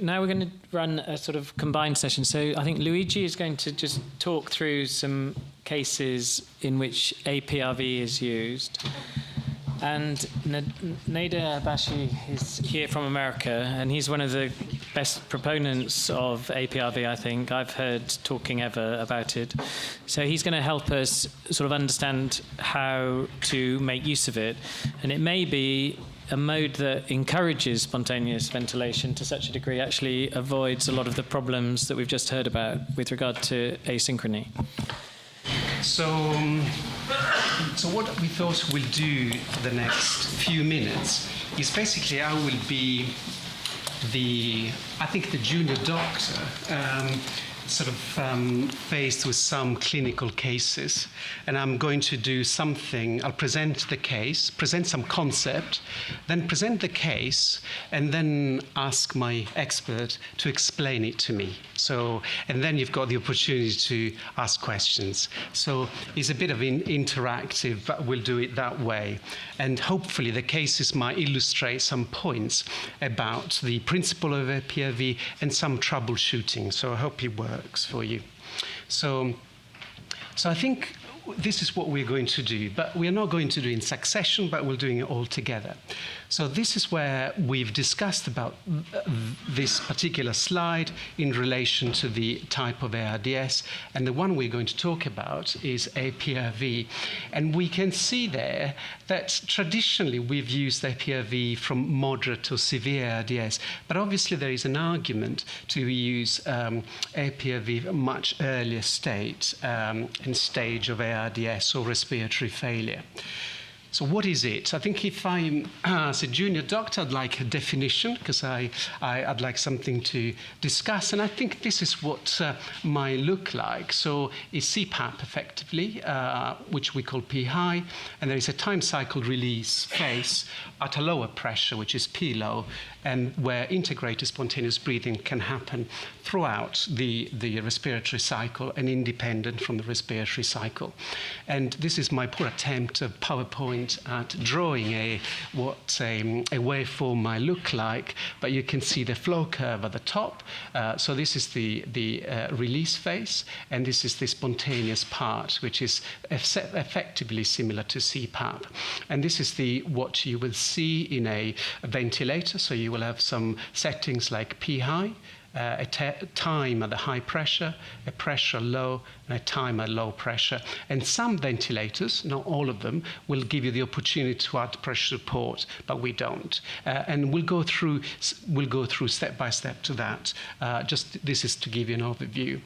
now we're going to run a sort of combined session. So I think Luigi is going to just talk through some cases in which APRV is used. And Nader Habashi is here from America, and he's one of the best proponents of APRV, I think. I've heard talking ever about it. So he's going to help us sort of understand how to make use of it. And it may be a mode that encourages spontaneous ventilation to such a degree, actually avoids a lot of the problems that we've just heard about with regard to asynchrony. So what we thought we'll do the next few minutes is basically I will be the junior doctor, faced with some clinical cases, and I'm going to do something. I'll present the case, present some concept, then present the case, and then ask my expert to explain it to me. So, and then you've got the opportunity to ask questions. So it's a bit of interactive, but we'll do it that way. And hopefully the cases might illustrate some points about the principle of APRV and some troubleshooting. So I hope it works for you. So I think this is what we're going to do, but we're not going to do it in succession, but we're doing it all together. So this is where we've discussed about this particular slide in relation to the type of ARDS, and the one we're going to talk about is APRV. And we can see there that traditionally we've used APRV from moderate to severe ARDS, but obviously there is an argument to use APRV at a much earlier state and stage of ARDS or respiratory failure. So what is it? I think if I'm as a junior doctor, I'd like a definition, because I'd like something to discuss. And I think this is what might look like. So it's CPAP effectively, which we call P high, and there is a time cycle release phase at a lower pressure, which is P low, and where integrated spontaneous breathing can happen throughout the respiratory cycle and independent from the respiratory cycle. And this is my poor attempt of PowerPoint at drawing what a waveform might look like, but you can see the flow curve at the top. So this is the release phase, and this is the spontaneous part, which is effectively similar to CPAP. And this is what you will see in a ventilator. So you will have some settings like P high, a time at the high pressure, a pressure low, and a time at low pressure. And some ventilators, not all of them, will give you the opportunity to add pressure support, but we don't. And we'll go through step by step to that. This is to give you an overview.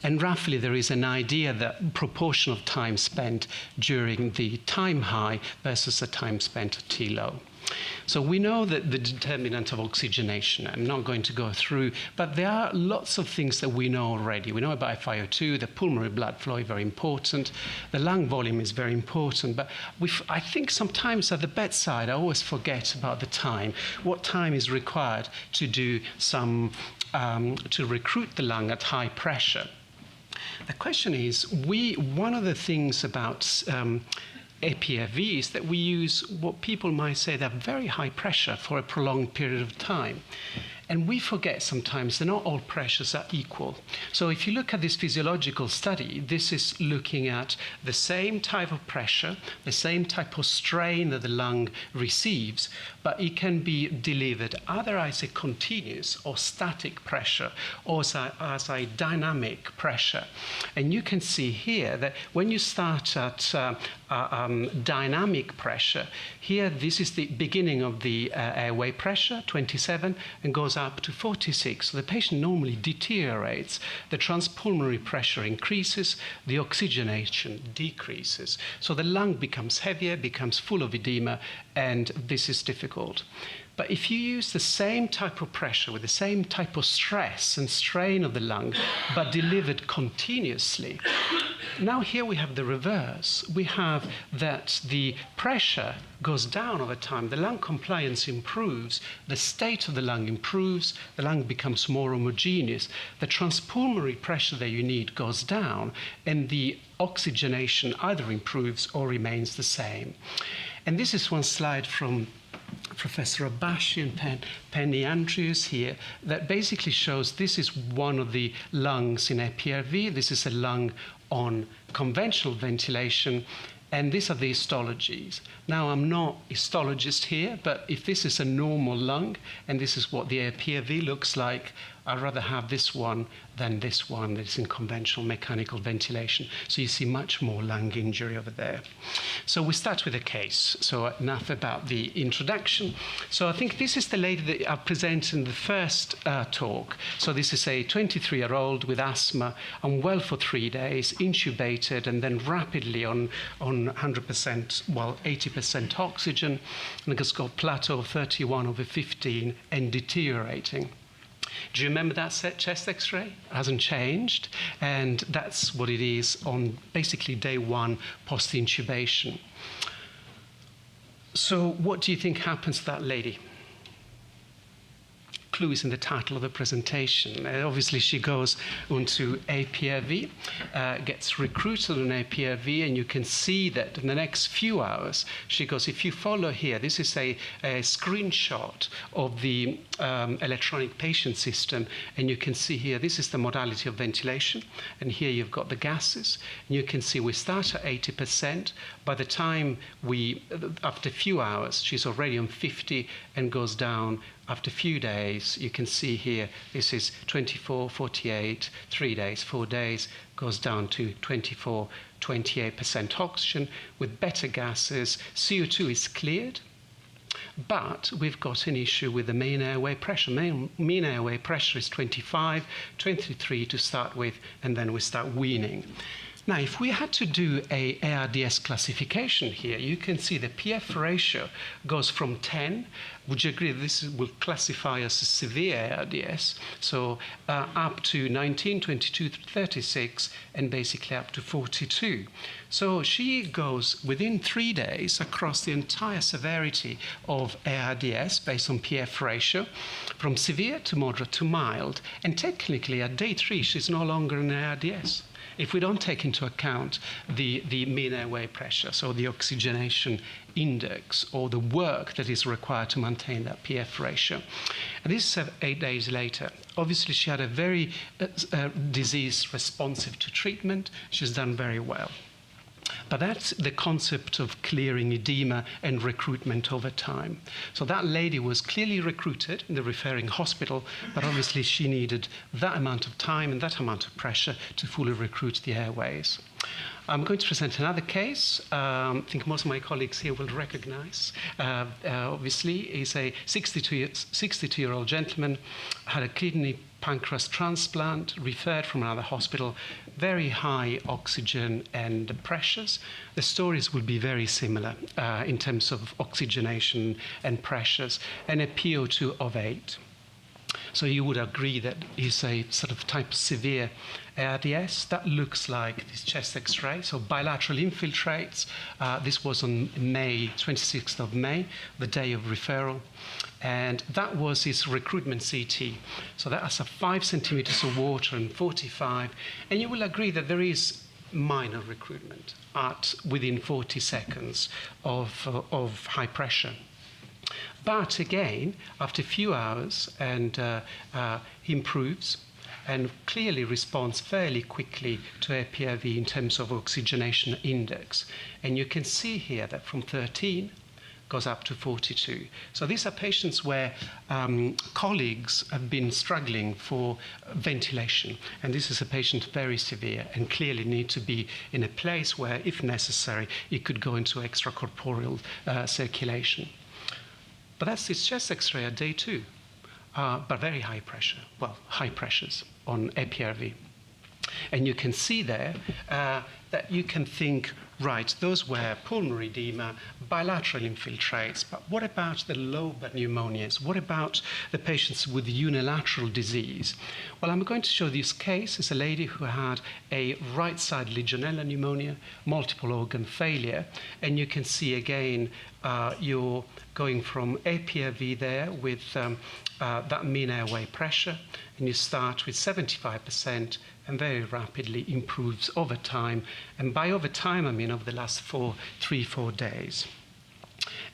And roughly there is an idea that proportion of time spent during the time high versus the time spent at T low. So we know that the determinant of oxygenation, I'm not going to go through, but there are lots of things that we know already. We know about FiO2, the pulmonary blood flow is very important, the lung volume is very important, but I think sometimes at the bedside I always forget about the time, what time is required to do to recruit the lung at high pressure. The question is, one of the things about APRV is that we use what people might say that very high pressure for a prolonged period of time. And we forget sometimes that not all pressures are equal. So if you look at this physiological study, this is looking at the same type of pressure, the same type of strain that the lung receives, but it can be delivered either as a continuous or static pressure, or as a dynamic pressure. And you can see here that when you start at dynamic pressure, here this is the beginning of the airway pressure, 27, and goes up to 46. So the patient normally deteriorates. The transpulmonary pressure increases, the oxygenation decreases. So the lung becomes heavier, becomes full of edema, and this is difficult. But if you use the same type of pressure with the same type of stress and strain of the lung, but delivered continuously, now here we have the reverse. We have that the pressure goes down over time, the lung compliance improves, the state of the lung improves, the lung becomes more homogeneous, the transpulmonary pressure that you need goes down, and the oxygenation either improves or remains the same. And this is one slide from Professor Habashi and Penny Andrews here, that basically shows this is one of the lungs in APRV. This is a lung on conventional ventilation, and these are the histologies. Now, I'm not a histologist here, but if this is a normal lung, and this is what the APRV looks like, I'd rather have this one than this one that's in conventional mechanical ventilation. So you see much more lung injury over there. So we start with a case. So enough about the introduction. So I think this is the lady that I presented in the first talk. So this is a 23-year-old with asthma, unwell for 3 days, intubated, and then rapidly on 100%, well, 80% oxygen, and has got plateau of 31/15 and deteriorating. Do you remember that chest x-ray? It hasn't changed, and that's what it is on basically day 1 post-intubation. So what do you think happens to that lady? Clue is in the title of the presentation. Obviously, she goes onto APRV, gets recruited on APRV, and you can see that in the next few hours, she goes, if you follow here, this is a screenshot of the electronic patient system, and you can see here, this is the modality of ventilation, and here you've got the gases, and you can see we start at 80%. By the time after a few hours, she's already on 50 and goes down. After a few days, you can see here, this is 24, 48, 3 days, 4 days, goes down to 24, 28% oxygen with better gases. CO2 is cleared, but we've got an issue with the main airway pressure. Mean airway pressure is 25, 23 to start with, and then we start weaning. Now, if we had to do a ARDS classification here, you can see the PF ratio goes from 10. Would you agree this will classify as a severe ARDS? So up to 19, 22, 36, and basically up to 42. So she goes within 3 days across the entire severity of ARDS based on PF ratio, from severe to moderate to mild. And technically, at day 3, she's no longer an ARDS, if we don't take into account the mean airway pressure, so the oxygenation index, or the work that is required to maintain that PF ratio. And this is 8 days later. Obviously, she had a very disease responsive to treatment. She's done very well. But that's the concept of clearing edema and recruitment over time. So that lady was clearly recruited in the referring hospital, but obviously she needed that amount of time and that amount of pressure to fully recruit the airways. I'm going to present another case. I think most of my colleagues here will recognize. Obviously, he's a 62-year-old gentleman, had a kidney pancreas transplant, referred from another hospital, very high oxygen and pressures. The stories will be very similar in terms of oxygenation and pressures, and a PO2 of 8. So you would agree that is a sort of type of severe ARDS. That looks like this chest x-ray, so bilateral infiltrates. This was on May, 26th of May, the day of referral. And that was his recruitment CT. So that's a 5 centimeters of water and 45. And you will agree that there is minor recruitment within 40 seconds of high pressure. But again, after a few hours, and he improves and clearly responds fairly quickly to APRV in terms of oxygenation index. And you can see here that from 13 goes up to 42. So these are patients where colleagues have been struggling for ventilation. And this is a patient very severe and clearly need to be in a place where, if necessary, it could go into extracorporeal circulation. But that's his chest x-ray at day 2, but very high pressure, well, high pressures on APRV. And you can see there that you can think, right, those were pulmonary edema, bilateral infiltrates, but what about the lobar pneumonias? What about the patients with unilateral disease? Well, I'm going to show this case. It's a lady who had a right-side Legionella pneumonia, multiple organ failure, and you can see again, you're going from APRV there with that mean airway pressure, and you start with 75% and very rapidly improves over time. And by over time, I mean over the last 3-4 days.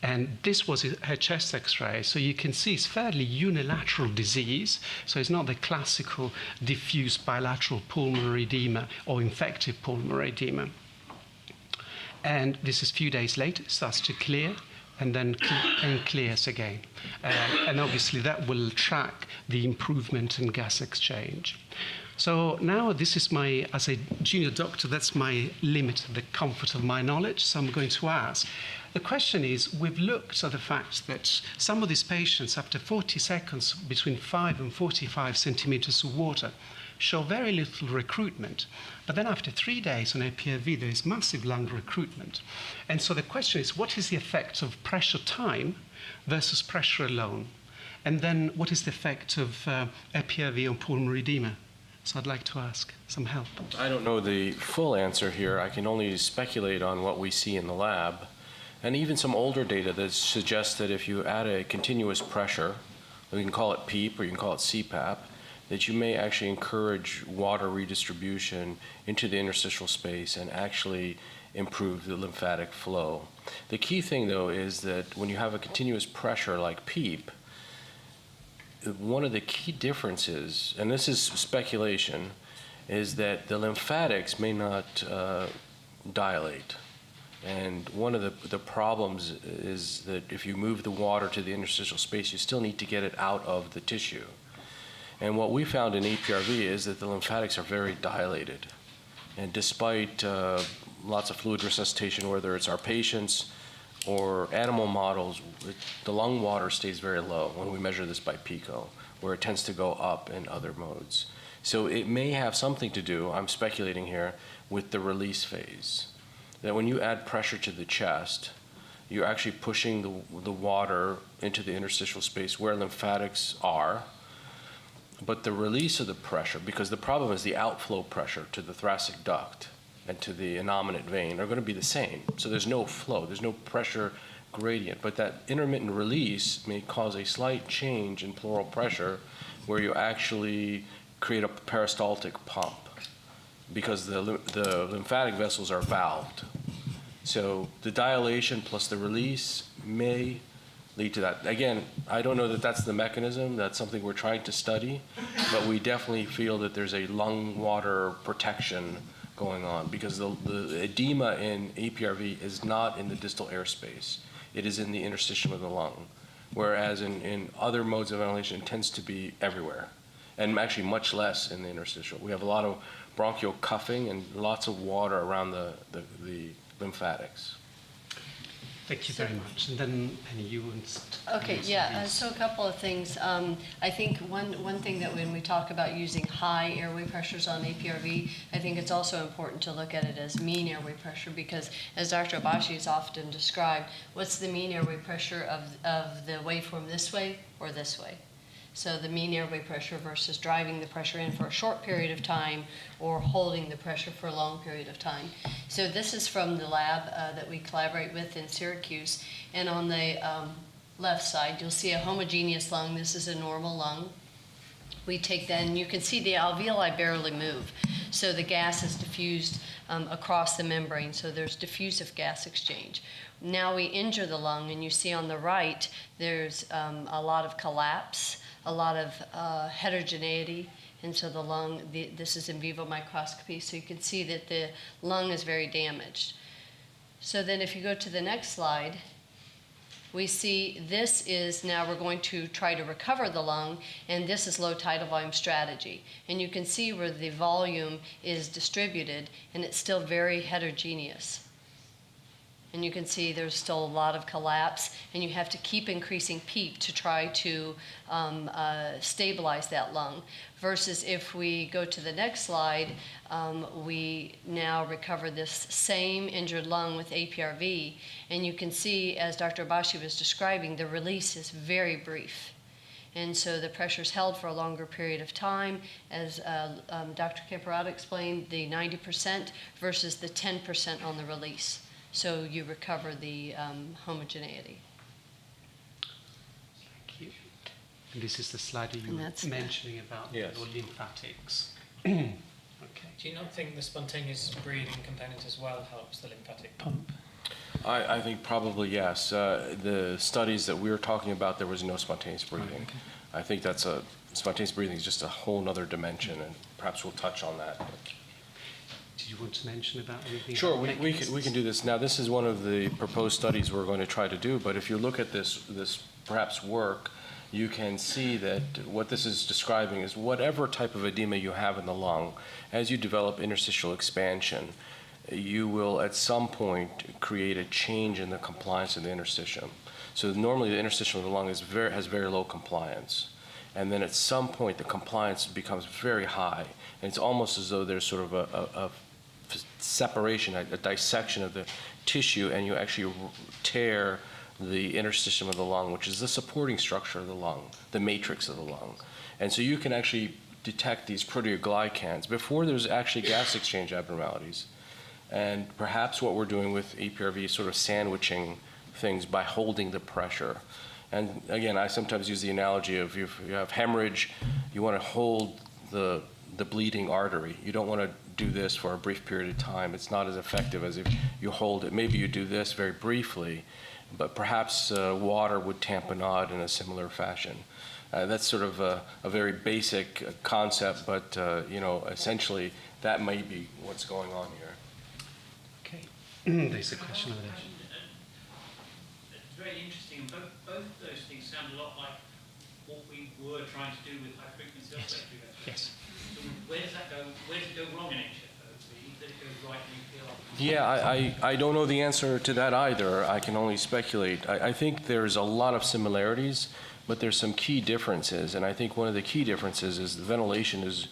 And this was her chest x-ray. So you can see it's fairly unilateral disease. So it's not the classical diffuse bilateral pulmonary edema or infective pulmonary edema. And this is a few days later, it starts to clear and then clears again. And obviously that will track the improvement in gas exchange. So now this is my, as a junior doctor, that's my limit, the comfort of my knowledge. So I'm going to ask. The question is, we've looked at the fact that some of these patients, after 40 seconds, between 5 and 45 centimeters of water, show very little recruitment. But then after 3 days on APRV, there is massive lung recruitment. And so the question is, what is the effect of pressure time versus pressure alone? And then what is the effect of APRV on pulmonary edema? So I'd like to ask some help. I don't know the full answer here. I can only speculate on what we see in the lab. And even some older data that suggests that if you add a continuous pressure, we can call it PEEP or you can call it CPAP, that you may actually encourage water redistribution into the interstitial space and actually improve the lymphatic flow. The key thing, though, is that when you have a continuous pressure like PEEP, one of the key differences, and this is speculation, is that the lymphatics may not dilate. And one of the problems is that if you move the water to the interstitial space, you still need to get it out of the tissue. And what we found in APRV is that the lymphatics are very dilated. And despite lots of fluid resuscitation, whether it's our patients or animal models, the lung water stays very low when we measure this by PICO, where it tends to go up in other modes. So it may have something to do, I'm speculating here, with the release phase. That when you add pressure to the chest, you're actually pushing the water into the interstitial space where lymphatics are. But the release of the pressure, because the problem is the outflow pressure to the thoracic duct and to the innominate vein are going to be the same. So there's no flow, there's no pressure gradient. But that intermittent release may cause a slight change in pleural pressure where you actually create a peristaltic pump because the lymphatic vessels are valved. So the dilation plus the release may lead to that. Again, I don't know that that's the mechanism. That's something we're trying to study, but we definitely feel that there's a lung water protection going on because the edema in APRV is not in the distal airspace. It is in the interstitium of the lung, whereas in other modes of ventilation, it tends to be everywhere, and actually much less in the interstitial. We have a lot of bronchial cuffing and lots of water around the lymphatics. Thank you very much. And then Penny, you want to Okay, yeah, so a couple of things. I think one thing that when we talk about using high airway pressures on APRV, I think it's also important to look at it as mean airway pressure because as Dr. Habashi has often described, what's the mean airway pressure of the waveform this way or this way? So the mean airway pressure versus driving the pressure in for a short period of time or holding the pressure for a long period of time. So this is from the lab that we collaborate with in Syracuse. And on the left side, you'll see a homogeneous lung. This is a normal lung. We take that, and you can see the alveoli barely move. So the gas is diffused across the membrane, so there's diffusive gas exchange. Now we injure the lung, and you see on the right, there's a lot of collapse, a lot of heterogeneity, and so the lung, this is in vivo microscopy, so you can see that the lung is very damaged. So then if you go to the next slide, we see this is now we're going to try to recover the lung, and this is low tidal volume strategy. And you can see where the volume is distributed, and it's still very heterogeneous. And you can see there's still a lot of collapse, and you have to keep increasing PEEP to try to stabilize that lung. Versus if we go to the next slide, we now recover this same injured lung with APRV, and you can see, as Dr. Habashi was describing, the release is very brief. And so the pressure is held for a longer period of time, as Dr. Camporota explained, the 90% versus the 10% on the release. So you recover the homogeneity. Thank you. And this is the slide you were mentioning about the lymphatics. Okay. Do you not think the spontaneous breathing component as well helps the lymphatic pump? I think probably yes. The studies that we were talking about, there was no spontaneous breathing. Okay. I think spontaneous breathing is just a whole other dimension, and perhaps we'll touch on that. Did you want to mention about anything? Sure, about we can do this. Now, this is one of the proposed studies we're going to try to do, but if you look at this perhaps work, you can see that what this is describing is whatever type of edema you have in the lung, as you develop interstitial expansion, you will at some point create a change in the compliance of the interstitium. So normally the interstitium of the lung has very low compliance. And then at some point the compliance becomes very high. And it's almost as though there's sort of a separation, a dissection of the tissue, and you actually tear the interstitium of the lung, which is the supporting structure of the lung, the matrix of the lung. And so you can actually detect these proteoglycans before there's actually gas exchange abnormalities. And perhaps what we're doing with APRV is sort of sandwiching things by holding the pressure. And again, I sometimes use the analogy of if you have hemorrhage, you want to hold the bleeding artery. You don't want to do this for a brief period of time. It's not as effective as if you hold it. Maybe you do this very briefly, but perhaps water would tamponade in a similar fashion. That's sort of a very basic concept, but essentially that may be what's going on here. Okay. There's a question over there. It's very interesting. Both of those things sound a lot like what we were trying to do with high-frequency oscillatory respiration. Yes. So where does that go? Where does it go wrong in HFOV? Does it go right in APRV? Yeah, I don't know the answer to that either. I can only speculate. I think there's a lot of similarities, but there's some key differences. And I think one of the key differences is the ventilation is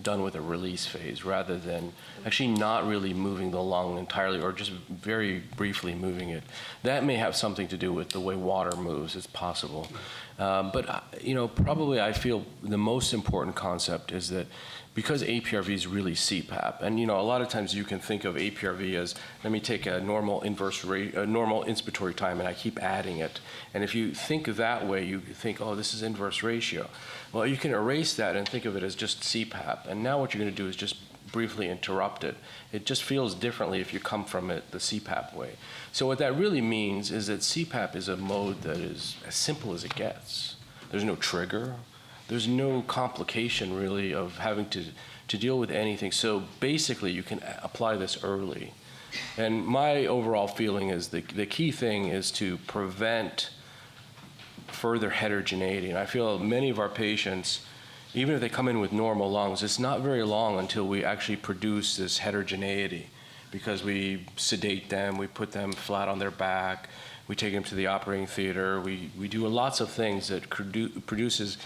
done with a release phase rather than actually not really moving the lung entirely or just very briefly moving it. That may have something to do with the way water moves. It's possible. But probably I feel the most important concept is that because APRV is really CPAP, and a lot of times you can think of APRV as, let me take a normal normal inspiratory time and I keep adding it. And if you think that way, you think, oh, this is inverse ratio. Well, you can erase that and think of it as just CPAP. And now what you're going to do is just briefly interrupt it. It just feels differently if you come from it the CPAP way. So what that really means is that CPAP is a mode that is as simple as it gets. There's no trigger. There's no complication really of having to deal with anything. So basically you can apply this early. And my overall feeling is the key thing is to prevent further heterogeneity. And I feel many of our patients, even if they come in with normal lungs, it's not very long until we actually produce this heterogeneity because we sedate them, we put them flat on their back, we take them to the operating theater, we do lots of things that produces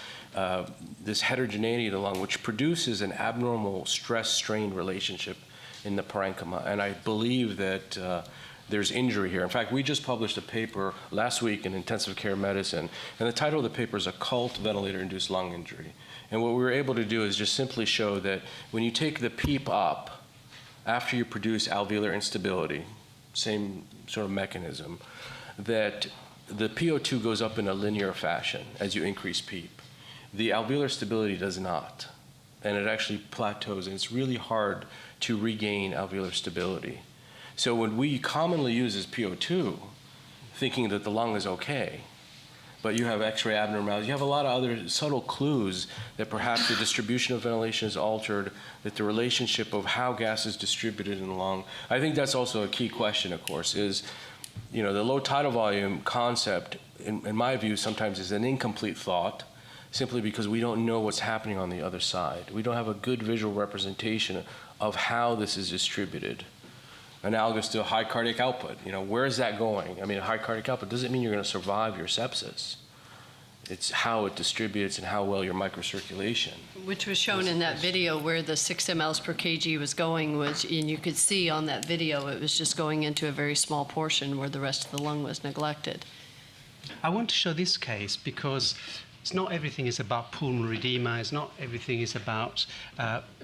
this heterogeneity of the lung, which produces an abnormal stress-strain relationship in the parenchyma. And I believe that there's injury here. In fact, we just published a paper last week in intensive care medicine, and the title of the paper is Occult Ventilator-Induced Lung Injury. And what we were able to do is just simply show that when you take the PEEP up after you produce alveolar instability, same sort of mechanism, that the PO2 goes up in a linear fashion as you increase PEEP. The alveolar stability does not, and it actually plateaus, and it's really hard to regain alveolar stability. So when we commonly use as PO2, thinking that the lung is okay, but you have X-ray abnormalities, you have a lot of other subtle clues that perhaps the distribution of ventilation is altered, that the relationship of how gas is distributed in the lung. I think that's also a key question, of course, is the low tidal volume concept, in my view, sometimes is an incomplete thought, simply because we don't know what's happening on the other side. We don't have a good visual representation of how this is distributed. Analogous to high cardiac output. Where is that going? I mean, high cardiac output doesn't mean you're going to survive your sepsis. It's how it distributes and how well your microcirculation. Which was shown in that video where the 6 mLs per kg was going, and you could see on that video it was just going into a very small portion where the rest of the lung was neglected. I want to show this case because it's not everything is about pulmonary edema. It's not everything is about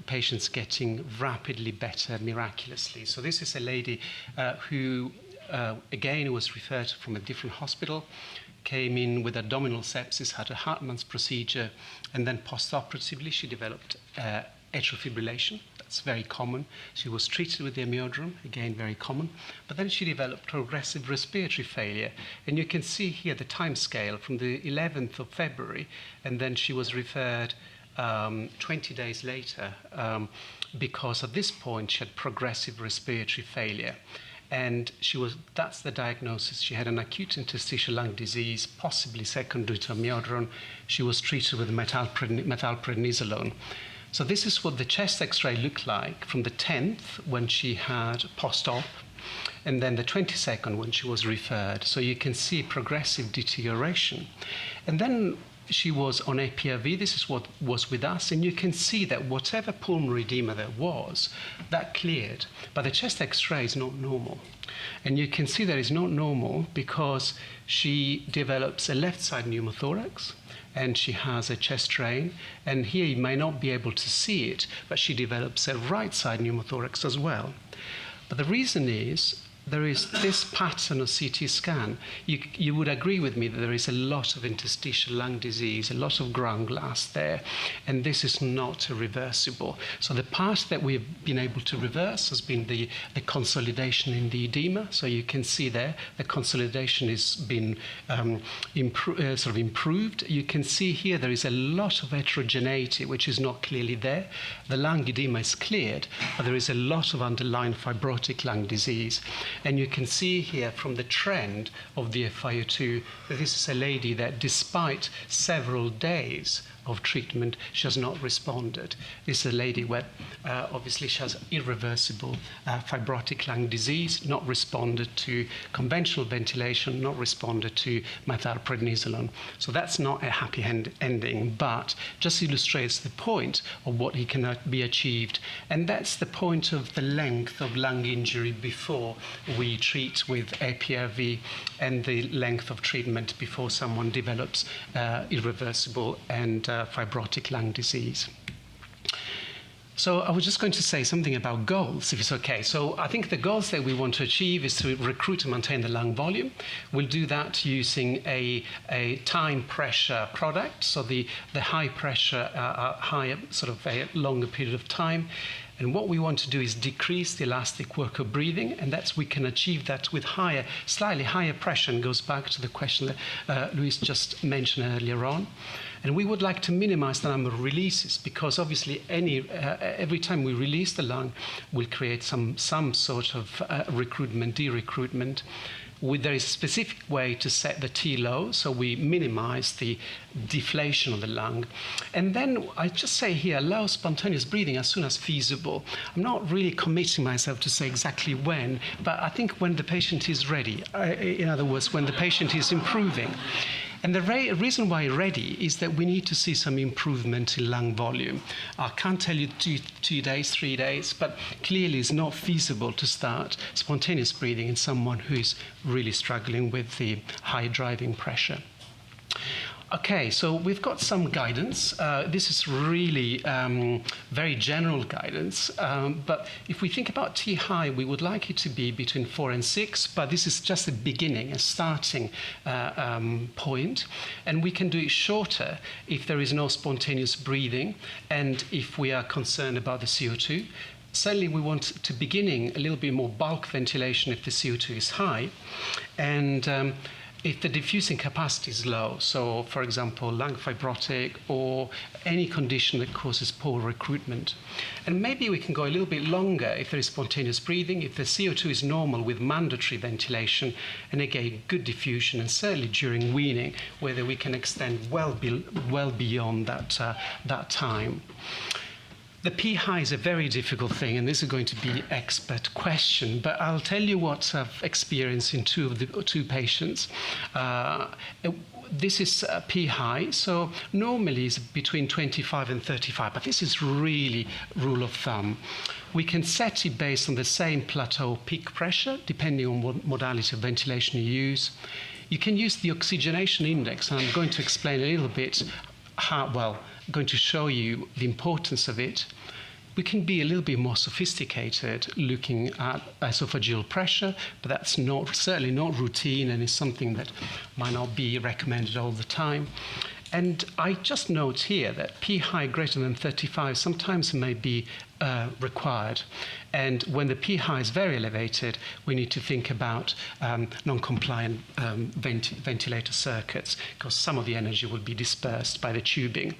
patients getting rapidly better miraculously. So this is a lady who, again, was referred from a different hospital, came in with abdominal sepsis, had a Hartmann's procedure, and then postoperatively she developed atrial fibrillation. That's very common. She was treated with the amiodarone, again, very common. But then she developed progressive respiratory failure. And you can see here the time scale from the 11th of February, and then she was referred 20 days later because at this point she had progressive respiratory failure. And that's the diagnosis. She had an acute interstitial lung disease, possibly secondary to amiodarone. She was treated with methylprednisolone. So this is what the chest x-ray looked like from the 10th when she had post-op, and then the 22nd when she was referred. So you can see progressive deterioration. And then she was on APRV. This is what was with us, and you can see that whatever pulmonary edema there was, that cleared. But the chest x-ray is not normal. And you can see that it's not normal because she develops a left side pneumothorax, and she has a chest drain, and here you may not be able to see it, but she develops a right side pneumothorax as well. But the reason is there is this pattern of CT scan. You would agree with me that there is a lot of interstitial lung disease, a lot of ground glass there, and this is not reversible. So the part that we've been able to reverse has been the consolidation in the edema. So you can see there the consolidation has been improved. You can see here there is a lot of heterogeneity which is not clearly there. The lung edema is cleared, but there is a lot of underlying fibrotic lung disease. And you can see here from the trend of the FiO2 that this is a lady that despite several days of treatment, she has not responded. This is a lady where obviously she has irreversible fibrotic lung disease, not responded to conventional ventilation, not responded to methylprednisolone. So that's not a happy ending, but just illustrates the point of what can be achieved. And that's the point of the length of lung injury before we treat with APRV and the length of treatment before someone develops irreversible and fibrotic lung disease. So I was just going to say something about goals, if it's okay. So I think the goals that we want to achieve is to recruit and maintain the lung volume. We'll do that using a time pressure product, so the high pressure, higher sort of a longer period of time. And what we want to do is decrease the elastic work of breathing, and we can achieve that with slightly higher pressure, and goes back to the question that Luis just mentioned earlier on. And we would like to minimize the number of releases, because obviously every time we release the lung, we'll create some sort of recruitment, de-recruitment. There is a specific way to set the T low, so we minimize the deflation of the lung. And then I just say here, allow spontaneous breathing as soon as feasible. I'm not really committing myself to say exactly when, but I think when the patient is ready, in other words, when the patient is improving. And the reason why ready is that we need to see some improvement in lung volume. I can't tell you 2 days, 3 days, but clearly it's not feasible to start spontaneous breathing in someone who is really struggling with the high driving pressure. Okay, so we've got some guidance. This is really very general guidance, but if we think about T high, we would like it to be between 4 and 6, but this is just a beginning, a starting point, and we can do it shorter if there is no spontaneous breathing and if we are concerned about the CO2. Certainly we want to beginning a little bit more bulk ventilation if the CO2 is high, and if the diffusing capacity is low, so for example, lung fibrotic or any condition that causes poor recruitment. And maybe we can go a little bit longer if there is spontaneous breathing, if the CO2 is normal with mandatory ventilation, and again, good diffusion, and certainly during weaning, whether we can extend well beyond that time. The P high is a very difficult thing, and this is going to be an expert question, but I'll tell you what I've experienced in two patients. This is P high, so normally it's between 25 and 35, but this is really rule of thumb. We can set it based on the same plateau peak pressure, depending on what modality of ventilation you use. You can use the Oxygenation Index, and I'm going to explain a little bit I'm going to show you the importance of it. We can be a little bit more sophisticated looking at esophageal pressure, but that's certainly not routine, and is something that might not be recommended all the time. And I just note here that P high greater than 35 sometimes may be required. And when the P high is very elevated, we need to think about non-compliant ventilator circuits, because some of the energy will be dispersed by the tubing.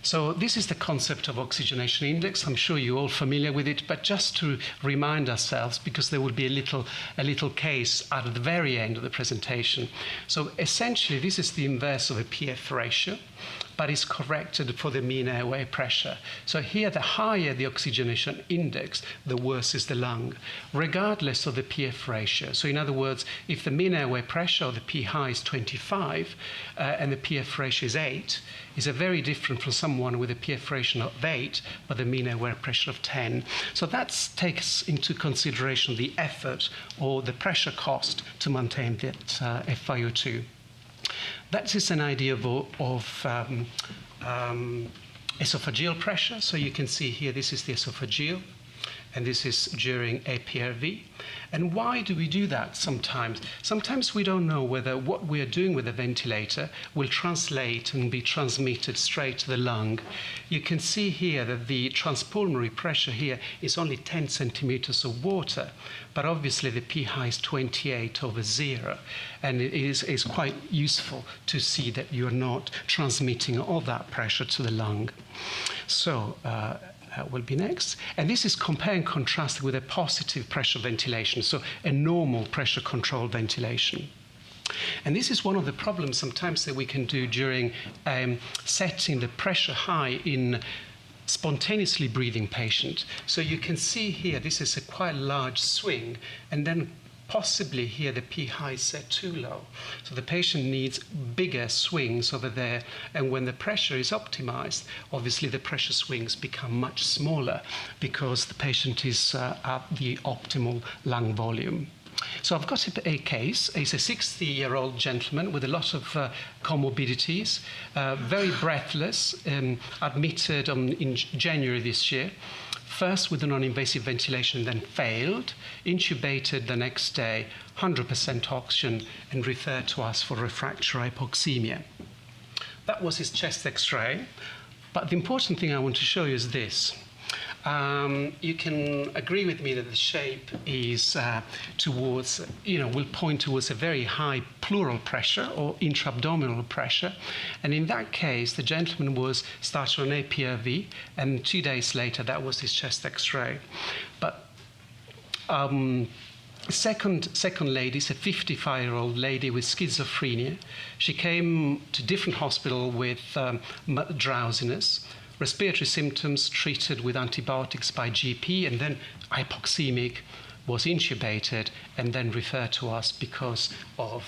So this is the concept of oxygenation index. I'm sure you're all familiar with it, but just to remind ourselves, because there will be a little case at the very end of the presentation. So essentially, this is the inverse of a PF ratio, but is corrected for the mean airway pressure. So here, the higher the oxygenation index, the worse is the lung, regardless of the PF ratio. So in other words, if the mean airway pressure, or the P high, is 25, and the PF ratio is 8, is very different from someone with a PF ratio of 8, but the mean airway pressure of 10. So that takes into consideration the effort or the pressure cost to maintain that FiO2. That is an idea of esophageal pressure. So you can see here, this is the esophageal, and this is during APRV. And why do we do that sometimes? Sometimes we don't know whether what we are doing with the ventilator will translate and be transmitted straight to the lung. You can see here that the transpulmonary pressure here is only 10 centimeters of water, but obviously the P high is 28 over 0. And it is quite useful to see that you're not transmitting all that pressure to the lung. So, will be next. And this is compare and contrast with a positive pressure ventilation, so a normal pressure control ventilation. And this is one of the problems sometimes that we can do during setting the pressure high in spontaneously breathing patient. So you can see here, this is a quite large swing, and then possibly here the P high is set too low. So the patient needs bigger swings over there, and when the pressure is optimized, obviously the pressure swings become much smaller because the patient is at the optimal lung volume. So I've got a case. He's a 60-year-old gentleman with a lot of comorbidities, very breathless, admitted in January this year. First with a non-invasive ventilation, then failed, intubated the next day, 100% oxygen, and referred to us for refractory hypoxemia. That was his chest X-ray. But the important thing I want to show you is this. You can agree with me that the shape is towards, will point towards a very high pleural pressure or intra-abdominal pressure. And in that case, the gentleman was started on APRV, and 2 days later, that was his chest X-ray. But second lady is a 55-year-old lady with schizophrenia. She came to different hospital with drowsiness, respiratory symptoms treated with antibiotics by GP, and then hypoxemic, was intubated and then referred to us because of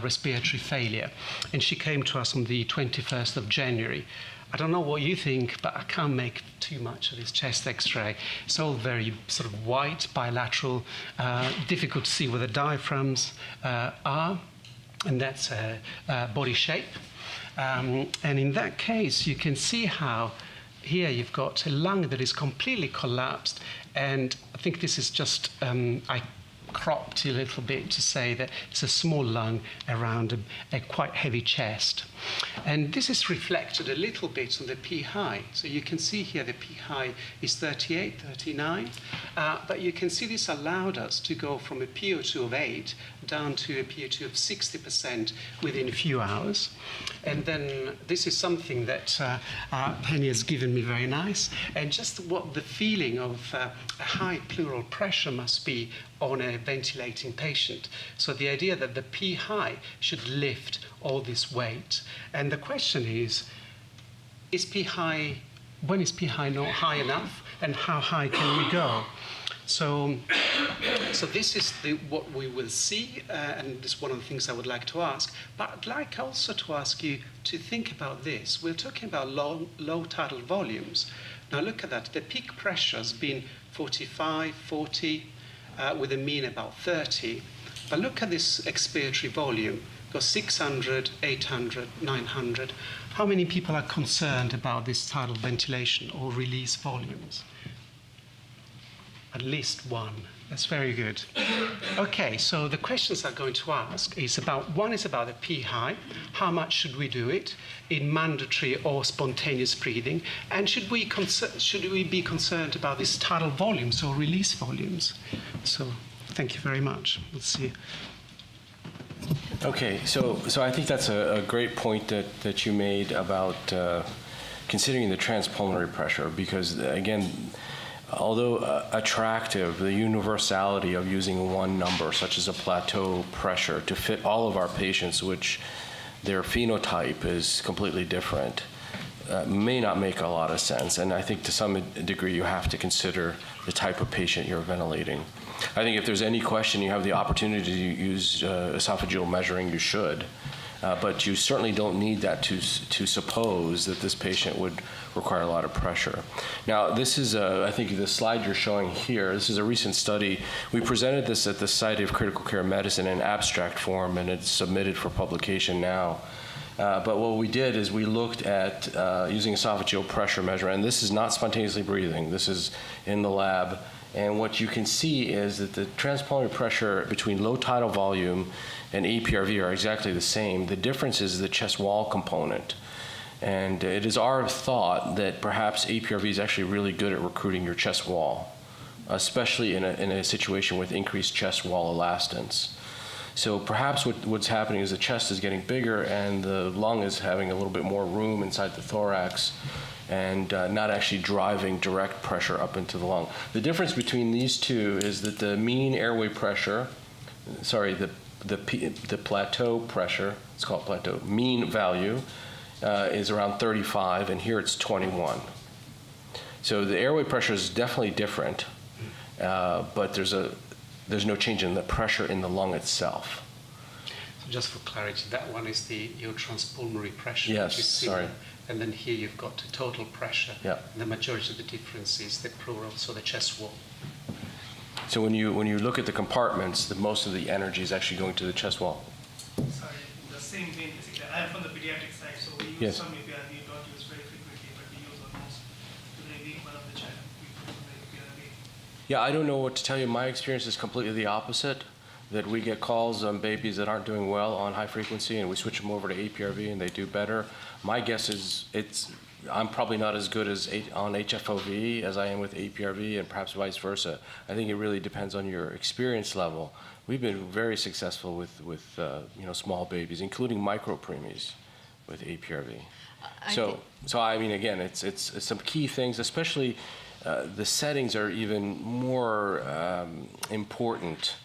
respiratory failure. And she came to us on the 21st of January. I don't know what you think, but I can't make too much of his chest X-ray. It's all very sort of white, bilateral, difficult to see where the diaphragms are, and that's body shape. And in that case, you can see how here you've got a lung that is completely collapsed, and I think this is just, I cropped a little bit to say that it's a small lung around a quite heavy chest. And this is reflected a little bit on the P high. So you can see here the P high is 38, 39, but you can see this allowed us to go from a PO2 of 8 down to a PO2 of 60% within a few hours. And then this is something that Penny has given me very nice, and just what the feeling of a high pleural pressure must be on a ventilating patient. So the idea that the P high should lift all this weight. And the question is P high, when is P high not high enough, and how high can we go? So this is what we will see, and this is one of the things I would like to ask. But I'd like also to ask you to think about this. We're talking about low tidal volumes. Now look at that. The peak pressure has been 45, 40, with a mean about 30. But look at this expiratory volume. Got 600, 800, 900. How many people are concerned about this tidal ventilation or release volumes? At least one. That's very good. Okay, so the questions I'm going to ask is about, one is about the P high, how much should we do it in mandatory or spontaneous breathing, and should we be concerned about these tidal volumes or release volumes? So thank you very much. Let's see. Okay, so I think that's a great point that you made about considering the transpulmonary pressure, because again, although attractive, the universality of using one number, such as a plateau pressure, to fit all of our patients, which their phenotype is completely different, may not make a lot of sense. And I think to some degree you have to consider the type of patient you're ventilating. I think if there's any question, you have the opportunity to use esophageal measuring, you should. But you certainly don't need that to suppose that this patient would require a lot of pressure. Now, this is, I think the slide you're showing here, this is a recent study. We presented this at the Society of Critical Care Medicine in abstract form, and it's submitted for publication now. But what we did is we looked at using esophageal pressure measure, and this is not spontaneously breathing. This is in the lab. And what you can see is that the transpulmonary pressure between low tidal volume and APRV are exactly the same. The difference is the chest wall component. And it is our thought that perhaps APRV is actually really good at recruiting your chest wall, especially in a situation with increased chest wall elastance. So perhaps what's happening is the chest is getting bigger and the lung is having a little bit more room inside the thorax and not actually driving direct pressure up into the lung. The difference between these two is that the mean airway pressure, the plateau pressure, it's called plateau, mean value is around 35, and here it's 21. So the airway pressure is definitely different, but there's no change in the pressure in the lung itself. So just for clarity, that one is your transpulmonary pressure. Yes, which is sorry. And then here you've got the total pressure. Yeah. And the majority of the difference is the pleural, so the chest wall. So when you look at the compartments, most of the energy is actually going to the chest wall. Sorry, the same thing basically. I am from the pediatric side, so we use Yes. some APRV, don't use very frequently, but we use almost every week one of the child. We put on the APRV. Yeah, I don't know what to tell you. My experience is completely the opposite, that we get calls on babies that aren't doing well on high frequency, and we switch them over to APRV and they do better. My guess is I'm probably not as good on HFOV as I am with APRV, and perhaps vice versa. I think it really depends on your experience level. We've been very successful with small babies, including micropreemies, with APRV. So I mean, again, it's some key things, especially the settings are even more important,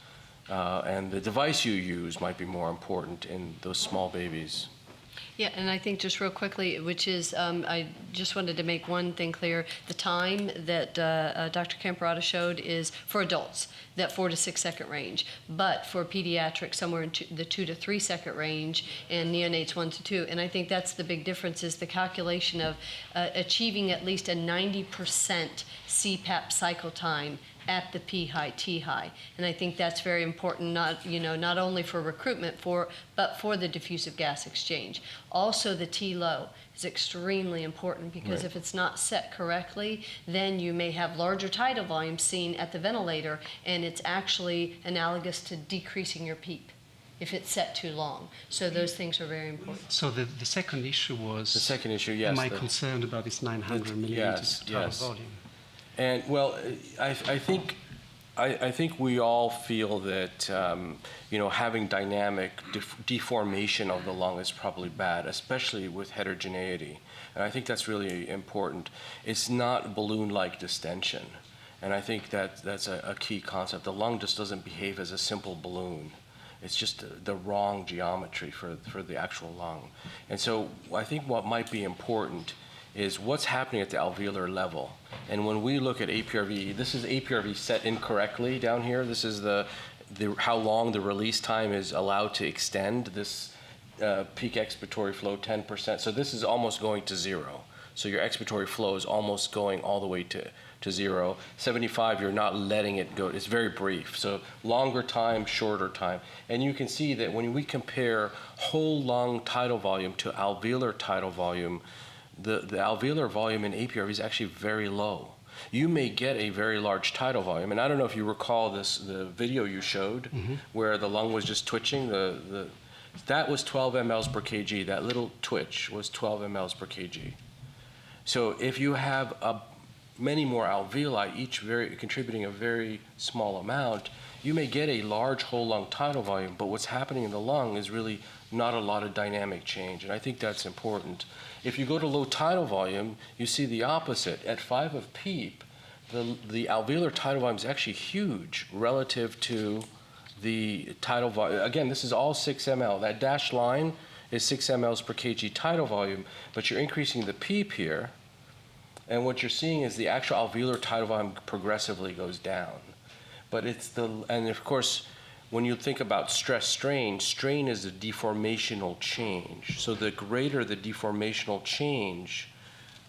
and the device you use might be more important in those small babies. Yeah, and I think just real quickly, which is, I just wanted to make one thing clear. The time that Dr. Camporota showed is for adults, that 4 to 6 second range. But for pediatrics, somewhere in the 2 to 3 second range, and neonates 1 to 2. And I think that's the big difference, is the calculation of achieving at least a 90% CPAP cycle time at the P high, T high. And I think that's very important, not only for recruitment, but for the diffusive gas exchange. Also, the T low is extremely important, because Right. if it's not set correctly, then you may have larger tidal volumes seen at the ventilator, and it's actually analogous to decreasing your PEEP if it's set too long. So those things are very important. So the second issue was... The second issue, yes. Am I concerned about this 900 milliliters Yes, tidal yes. volume? And well, I think we all feel that having dynamic deformation of the lung is probably bad, especially with heterogeneity. And I think that's really important. It's not balloon-like distension, and I think that's a key concept. The lung just doesn't behave as a simple balloon. It's just the wrong geometry for the actual lung. And so I think what might be important is what's happening at the alveolar level. And when we look at APRV, this is APRV set incorrectly down here. This is how long the release time is allowed to extend this peak expiratory flow 10%. So this is almost going to zero. So your expiratory flow is almost going all the way to zero. 75, you're not letting it go. It's very brief. So longer time, shorter time. And you can see that when we compare whole lung tidal volume to alveolar tidal volume, the alveolar volume in APRV is actually very low. you may get a very large tidal volume. And I don't know if you recall the video you showed where the lung was just twitching. That was 12 mLs per kg. That little twitch was 12 mLs per kg. So if you have many more alveoli, each contributing a very small amount, you may get a large whole lung tidal volume, but what's happening in the lung is really not a lot of dynamic change, and I think that's important. If you go to low tidal volume, you see the opposite. At 5 of PEEP, the alveolar tidal volume is actually huge relative to the tidal volume. Again, this is all 6 ml. That dashed line is 6 mLs per kg tidal volume, but you're increasing the PEEP here, and what you're seeing is the actual alveolar tidal volume progressively goes down. But and of course, when you think about stress strain, strain is a deformational change. So the greater the deformational change,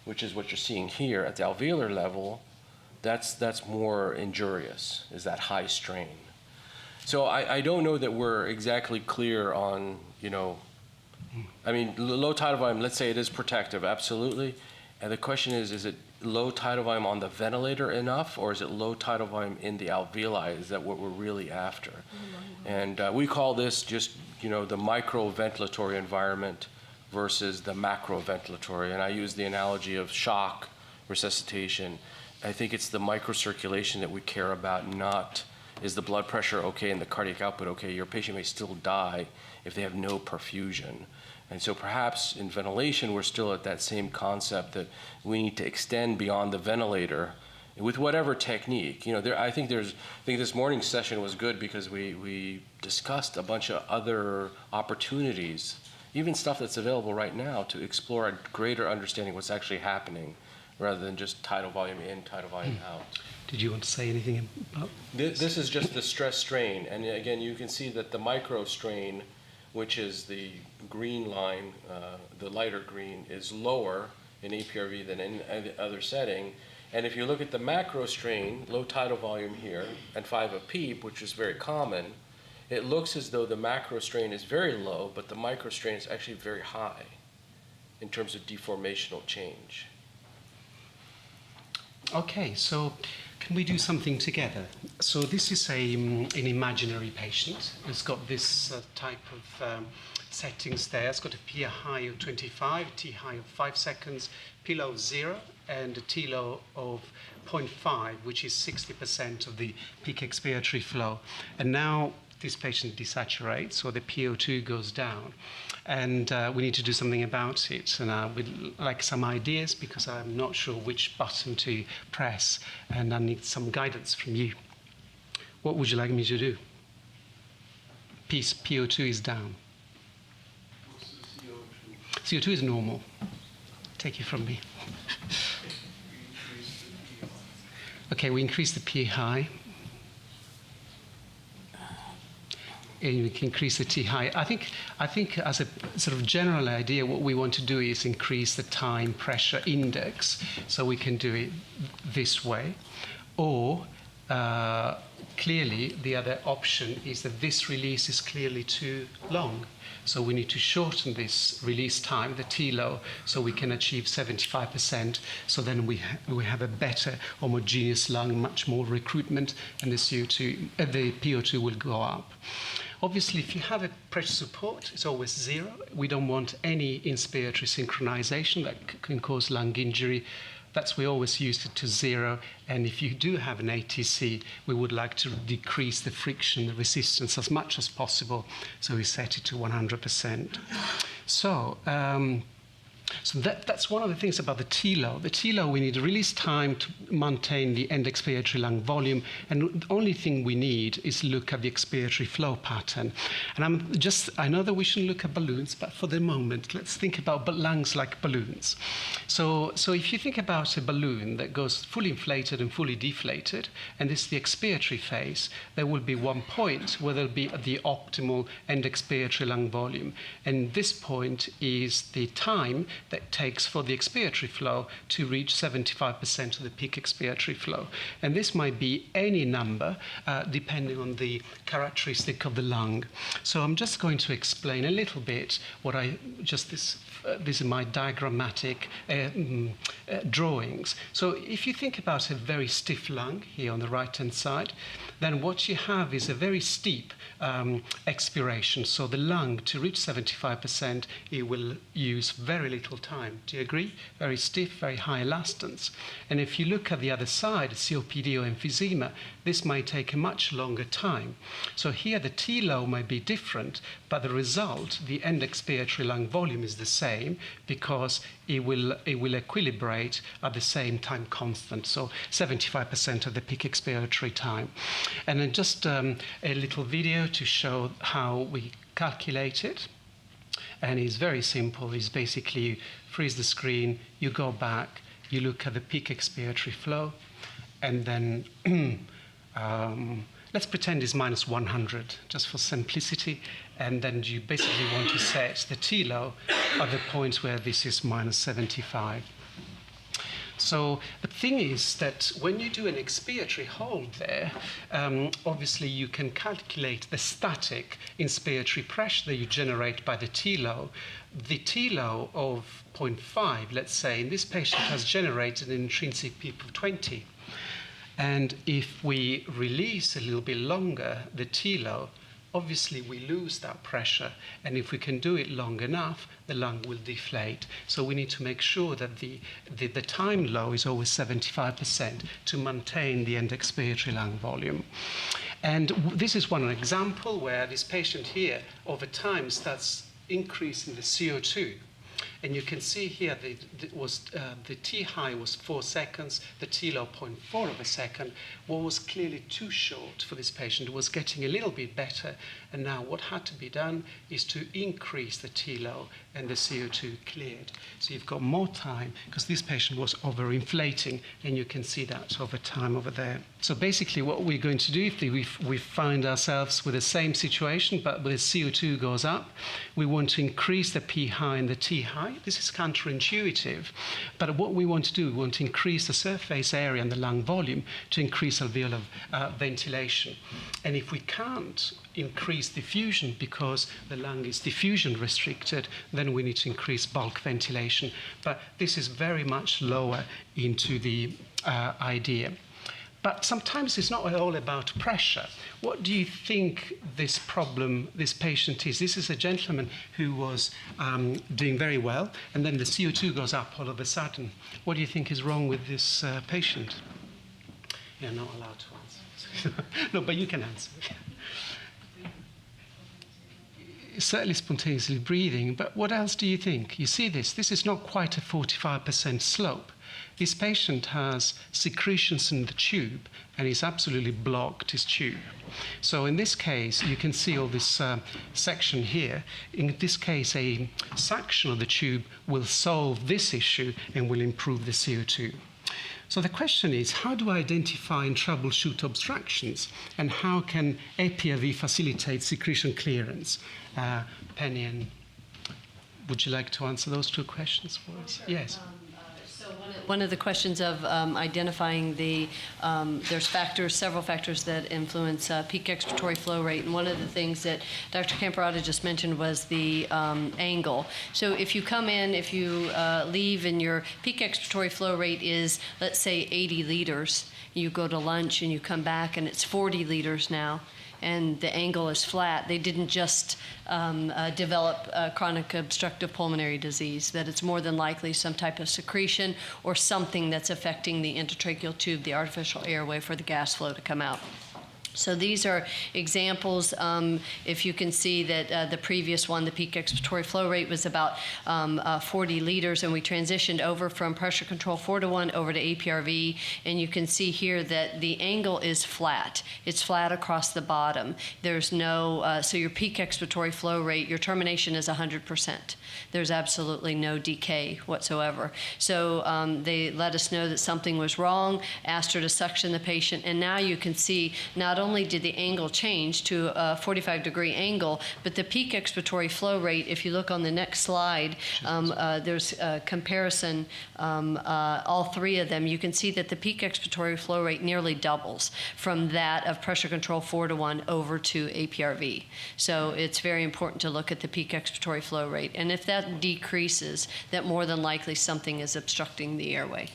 which is what you're seeing here at the alveolar level, that's more injurious, is that high strain. So I don't know that we're exactly clear on, I mean, low tidal volume, let's say it is protective, absolutely. And the question is it low tidal volume on the ventilator enough, or is it low tidal volume in the alveoli? Is that what we're really after? And we call this just, the microventilatory environment versus the macroventilatory. And I use the analogy of shock, resuscitation. I think it's the microcirculation that we care about, not is the blood pressure okay and the cardiac output okay. Your patient may still die if they have no perfusion. And so perhaps in ventilation, we're still at that same concept that we need to extend beyond the ventilator with whatever technique. I think this morning's session was good because we discussed a bunch of other opportunities, even stuff that's available right now, to explore a greater understanding of what's actually happening rather than just tidal volume in, tidal volume out. Did you want to say anything about This is just the stress strain. And again, you can see that the micro strain, which is the green line, the lighter green, is lower in APRV than in any other setting. And if you look at the macro strain, low tidal volume here, and 5 of PEEP, which is very common, it looks as though the macro strain is very low, but the micro strain is actually very high in terms of deformational change. Okay, so can we do something together? So this is an imaginary patient who's got this type of settings there. It's got a P high of 25, T high of 5 seconds, P low of 0, and a T low of 0.5, which is 60% of the peak expiratory flow. And now this patient desaturates, or the PO2 goes down. And we need to do something about it. And I would like some ideas because I'm not sure which button to press, and I need some guidance from you. What would you like me to do? PO2 is down. CO2 is normal. Take it from me. Okay, we increase the P high. And we can increase the T high. I think as a sort of general idea, what we want to do is increase the time pressure index. So we can do it this way. Or clearly, the other option is that this release is clearly too long. So we need to shorten this release time, the T low, so we can achieve 75%. So then we have a better homogeneous lung, much more recruitment, and the PO2 will go up. Obviously, if you have a pressure support, it's always 0. We don't want any inspiratory synchronization that can cause lung injury. We always use it to 0. And if you do have an ATC, we would like to decrease the friction, the resistance as much as possible. So we set it to 100%. So that's one of the things about the T-low. The T-low, we need a release time to maintain the end expiratory lung volume, and the only thing we need is look at the expiratory flow pattern. And I know that we shouldn't look at balloons, but for the moment, let's think about lungs like balloons. So if you think about a balloon that goes fully inflated and fully deflated, and this is the expiratory phase, there will be one point where there'll be the optimal end expiratory lung volume. And this point is the time that it takes for the expiratory flow to reach 75% of the peak expiratory flow. And this might be any number depending on the characteristic of the lung. So I'm just going to explain a little bit what this is my diagrammatic drawings. So if you think about a very stiff lung here on the right-hand side, then what you have is a very steep expiration. So the lung, to reach 75%, it will use very little time. Do you agree? Very stiff, very high elastance. And if you look at the other side, COPD or emphysema, this might take a much longer time. So here the T-low might be different, but the result, the end expiratory lung volume, is the same because it will equilibrate at the same time constant, so 75% of the peak expiratory time. And then just a little video to show how we calculate it. And it's very simple. It's basically you freeze the screen, you go back, you look at the peak expiratory flow, and then let's pretend it's minus 100, just for simplicity. And then you basically want to set the T-low at the point where this is minus 75. So the thing is that when you do an expiratory hold there, obviously you can calculate the static inspiratory pressure that you generate by the T-low. The T-low of 0.5, let's say, in this patient has generated an intrinsic PEEP of 20. And if we release a little bit longer the T-low, obviously we lose that pressure, and if we can do it long enough, the lung will deflate. So we need to make sure that the time low is always 75% to maintain the end expiratory lung volume. And this is one example where this patient here over time starts increasing the CO2. And you can see here the T high was 4 seconds, the T low 0.4 of a second. What was clearly too short for this patient was getting a little bit better. And now what had to be done is to increase the T low, and the CO2 cleared. So you've got more time because this patient was overinflating, and you can see that over time over there. So basically what we're going to do, if we find ourselves with the same situation, but with the CO2 goes up, we want to increase the P high and the T high. This is counterintuitive, but what we want to do, we want to increase the surface area and the lung volume to increase alveolar ventilation. And if we can't increase diffusion because the lung is diffusion restricted, then we need to increase bulk ventilation. But this is very much lower into the idea. But sometimes it's not all about pressure. What do you think this patient is? This is a gentleman who was doing very well, and then the CO2 goes up all of a sudden. What do you think is wrong with this patient? You're not allowed to answer. No, but you can answer. Certainly spontaneously breathing, but what else do you think? You see this? This is not quite a 45% slope. This patient has secretions in the tube, and he's absolutely blocked his tube. So in this case, you can see all this section here. In this case, a suction of the tube will solve this issue and will improve the CO2. So the question is, how do I identify and troubleshoot obstructions, and how can APRV facilitate secretion clearance? Penny, would you like to answer those two questions for us? Sure. Yes. One of the questions of identifying there's several factors that influence peak expiratory flow rate, and one of the things that Dr. Camporota just mentioned was the angle. So if you come in, if you leave and your peak expiratory flow rate is, let's say, 80 liters, you go to lunch and you come back and it's 40 liters now, and the angle is flat, they didn't just develop chronic obstructive pulmonary disease, that it's more than likely some type of secretion or something that's affecting the endotracheal tube, the artificial airway for the gas flow to come out. So these are examples. If you can see that the previous one, the peak expiratory flow rate was about 40 liters, and we transitioned over from pressure control 4:1 over to APRV, and you can see here that the angle is flat. It's flat across the bottom. There's no, so your peak expiratory flow rate, your termination is 100%. There's absolutely no decay whatsoever. So they let us know that something was wrong, asked her to suction the patient, and now you can see not only did the angle change to a 45-degree angle, but the peak expiratory flow rate, if you look on the next slide, there's a comparison, all three of them, you can see that the peak expiratory flow rate nearly doubles from that of pressure control 4:1 over to APRV. So it's very important to look at the peak expiratory flow rate. And if that decreases, that more than likely something is obstructing the airway.